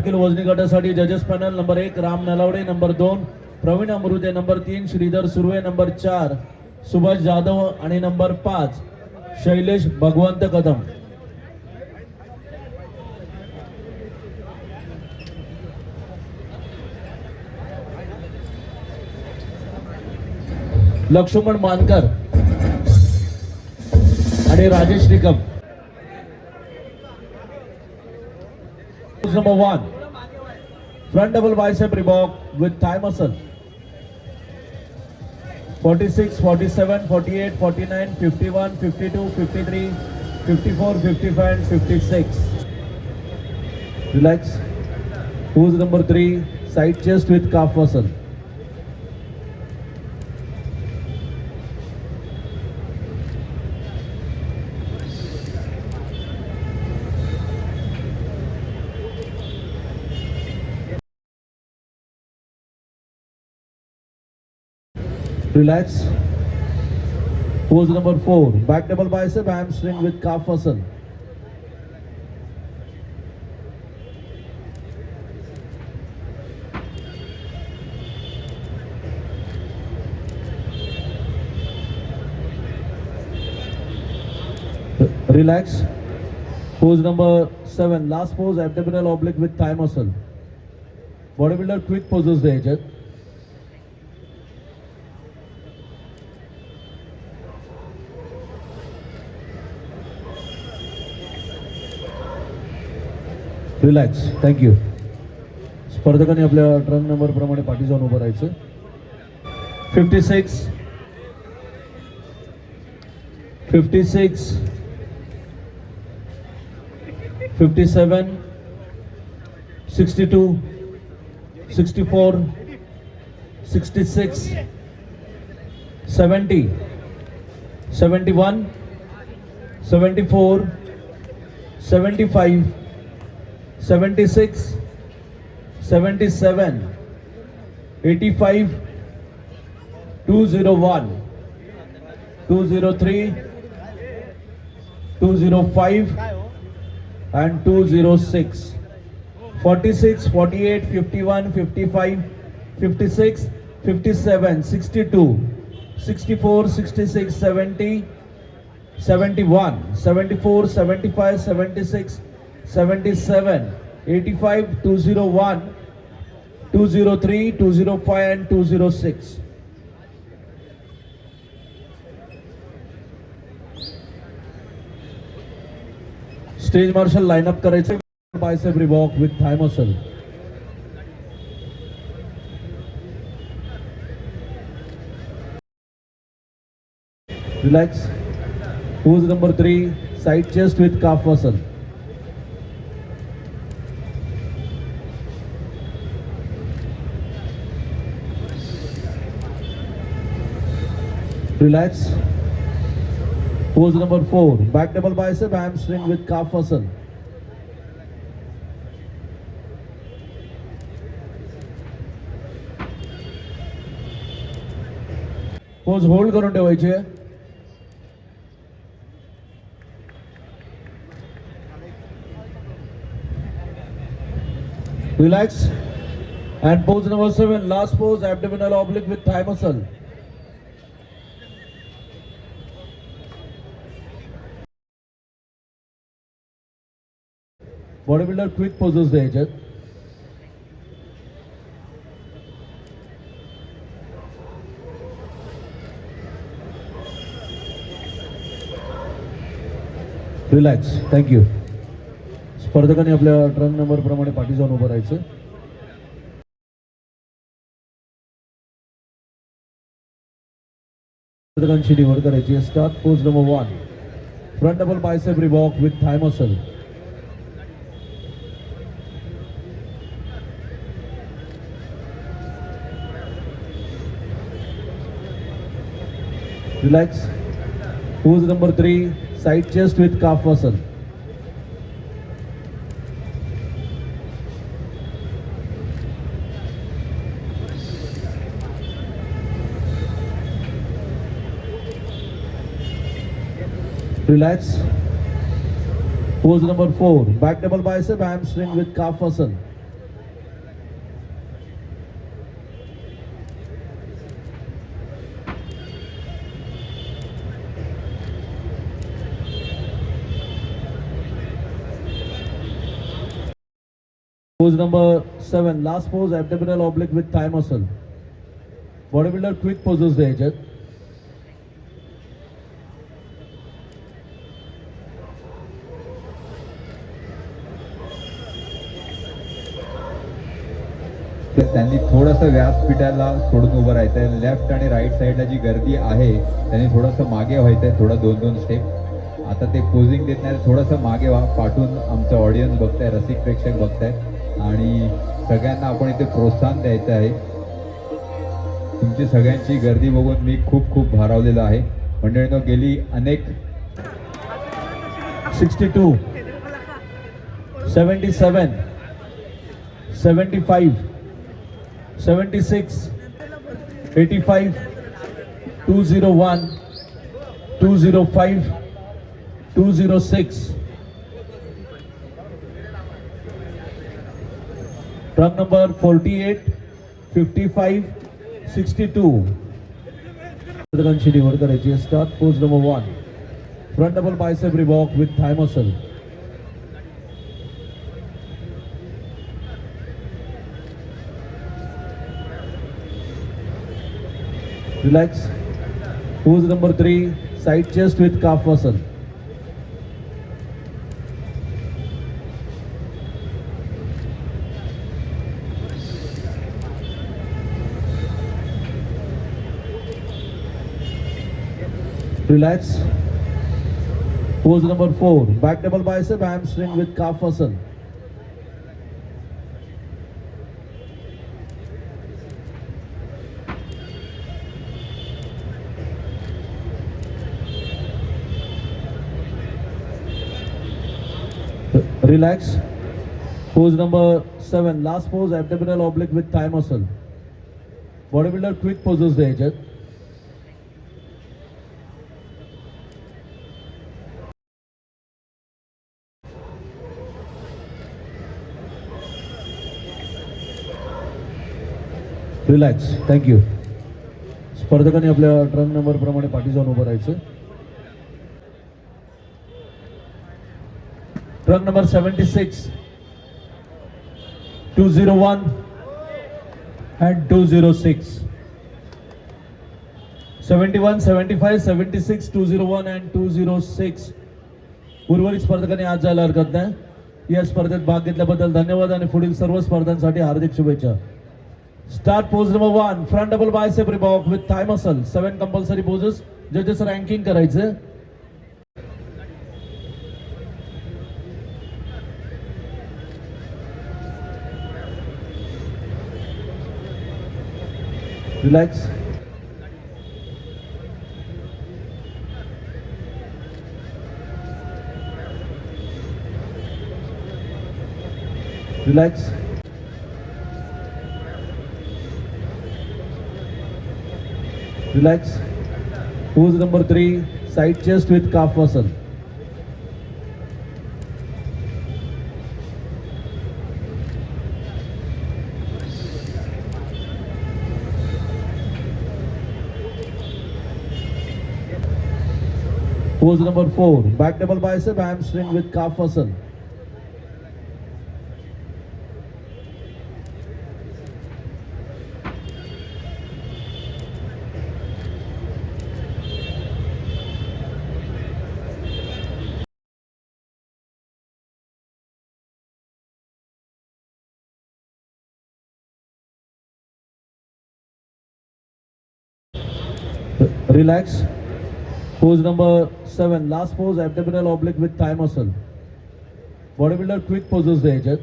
Kilo वजनी गटासाठी जजेस panel number 1 Ram Nalawade, number 2 Pravin Amrute, number 3 Shridhar Surve, number 4 Subhash Jadhav आणि नंबर 5 शैलेश भगवंत कदम. लक्ष्मण मानकर आणि Rajesh Nikam. Number 1 front double bicep Reebok with thigh muscle. 46, 47, 48, 49, 51, 52, 53, 54, 55 and 56. Relax. Pose number 3 side chest with calf muscle. Relax. Pose number 4 back double bicep hamstring with calf muscle. Relax. Pose number 7 last pose abdominal oblique with thigh muscle. Bodybuilder quick poses द्यायचे. Relax. Thank you. स्पर्धकांनी आपल्या trunk number प्रमाणे पाठी जाऊन उभं राहायचं. 56, 56, 57, 62, 64, 66, 70, 71, 74, 75, 76, 77, 85, 201, 203, 205 and 206. 46, 48, 51, 55, 56, 57, 62, 64, 66, 70, 71, 74, 75, 76, 77, 85, 201, 203, 205 and 206. Stage martial lineup करायचे. Bicep Reebok with thigh muscle. Relax. Pose number 3 side chest with calf muscle. Relax. Pose number 4 back double bicep hamstring with calf muscle. Pose hold करून ठेवायचे. Relax. And pose number 7 last pose abdominal oblique with thigh muscle. Bodybuilder quick poses द्यायचे. Relax. Thank you. स्पर्धकांनी आपल्या trunk number प्रमाणे पाठी जाऊन उभं राहायचं. स्पर्धकांची निवड करायची. Start. Pose number 1 front double bicep Reebok with thigh muscle. Relax. Pose number 3 side chest with calf muscle. Relax. Pose number 4 back double bicep hamstring with calf muscle. Pose number 7, last pose, abdominal oblique with thigh muscle. Bodybuilder quick poses द्यायचे. तर त्यांनी थोडंसं व्यासपीठाला सोडून उभं राहायचं आहे. Left आणि right साईडला जी गर्दी आहे त्यांनी थोडंसं मागे व्हायचं आहे, थोडं 2-2 स्टेप. आता ते पोझिंग देत नाही, थोडंसं मागे व्हा. पाठून आमचं ऑडियन्स बघताय, रसिक प्रेक्षक बघताय आणि सगळ्यांना आपण इथे प्रोत्साहन द्यायचं आहे. तुमची सगळ्यांची गर्दी बघून मी खूप खूप भारावलेलो आहे. मंडळींनो, गेली अनेक 62, 77, 75, 76, 85, 201, 205, 206. Truck number 48, 55, 62. पदकांची निवड करायची आहे. Start pose number 1. Front double bicep रिवॉक with thigh muscle. Relax. Pose number 3, side chest with calf muscle. Relax. Pose number 4, back double bicep hamstring with calf muscle. Relax. Pose number 7, last pose, abdominal oblique with thigh muscle. Bodybuilder quick poses द्यायचे. Relax. Thank you. स्पर्धकांनी आपल्या trunk number प्रमाणे पाठी जाऊन उभं राहायचं. Trunk number 76, 201 and 206. 71, 75, 76, 201 and 206. उर्वरित स्पर्धकांनी आज जायला हरकत नाही. या स्पर्धेत भाग घेतल्याबद्दल धन्यवाद आणि पुढील सर्व स्पर्धांसाठी हार्दिक शुभेच्छा. Start pose number 1, front double bicep रिवॉक with thigh muscle. 7 compulsory poses. जजेस रँकिंग करायचे. Relax. Relax. Relax. Pose number 3, side chest with calf muscle. Pose number 4, back double bicep hamstring with calf muscle. Relax. Pose number 7, last pose, abdominal oblique with thigh muscle. Bodybuilder quick poses द्यायचे.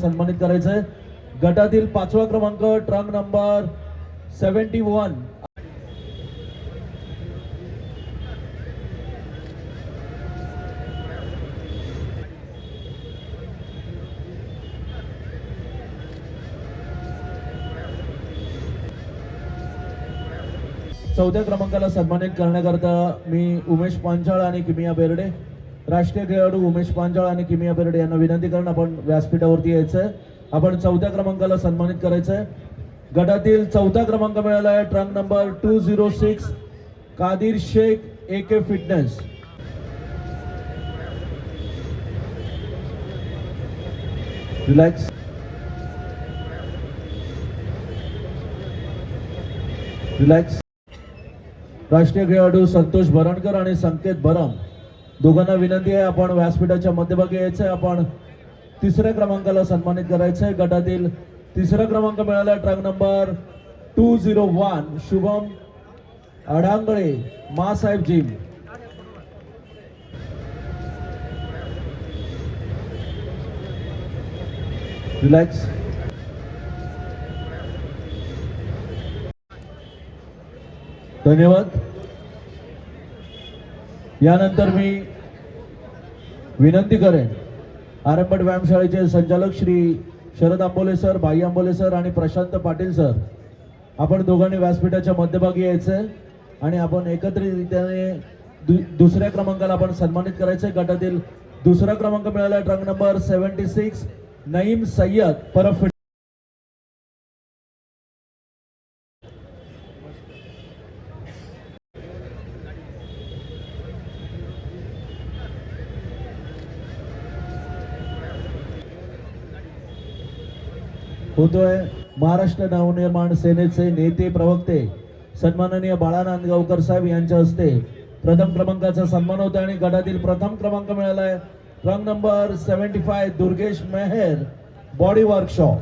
सन्मानित करायचंय. गटातील 5वा क्रमांक trunk number 71. चौथ्या क्रमांकाला सन्मानित करण्याकरता मी उमेश पांचाळ आणि किमिया बेर्डे, राष्ट्रीय खेळाडू उमेश पांचाळ आणि किमिया बेर्डे यांना विनंती करून आपण व्यासपीठावरती यायचंय. आपण चौथ्या क्रमांकाला सन्मानित करायचंय. गटातील चौथा क्रमांक मिळाला आहे trunk number 206 Qadir Shaikh AK fitness. Relax. Relax. राष्ट्रीय खेळाडू संतोष भरणकर आणि संकेत भरम दोघांना विनंती आहे आपण व्यासपीठाच्या मध्यभागी यायचंय. आपण तिसऱ्या क्रमांकाला सन्मानित करायचंय. गटातील तिसरा क्रमांक मिळाला ट्रक नंबर 201 शुभम अडांगळे मासाहेब जिम. रिलॅक्स. धन्यवाद. यानंतर मी विनंती करेन आरंभट व्यायामशाळेचे संचालक श्री शरद आंबोले सर, भाई आंबोले सर आणि प्रशांत पाटील सर, आपण दोघांनी व्यासपीठाच्या मध्यभागी यायचंय आणि आपण एकत्रितरित्याने दुसऱ्या क्रमांकाला आपण सन्मानित करायचंय. गटातील दुसरा क्रमांक मिळाला ट्रंक नंबर 76 नईम सय्यद परफ. होतोय महाराष्ट्र नवनिर्माण सेनेचे नेते प्रवक्ते सन्माननीय बाळा नांदगावकर साहेब यांच्या हस्ते प्रथम क्रमांकाचा सन्मान होता आणि गटातील प्रथम क्रमांक मिळालाय ट्रंक नंबर 75 दुर्गेश मेहर बॉडी वर्कशॉप.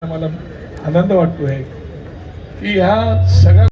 मला आनंद वाटतोय की ह्या सगळ्या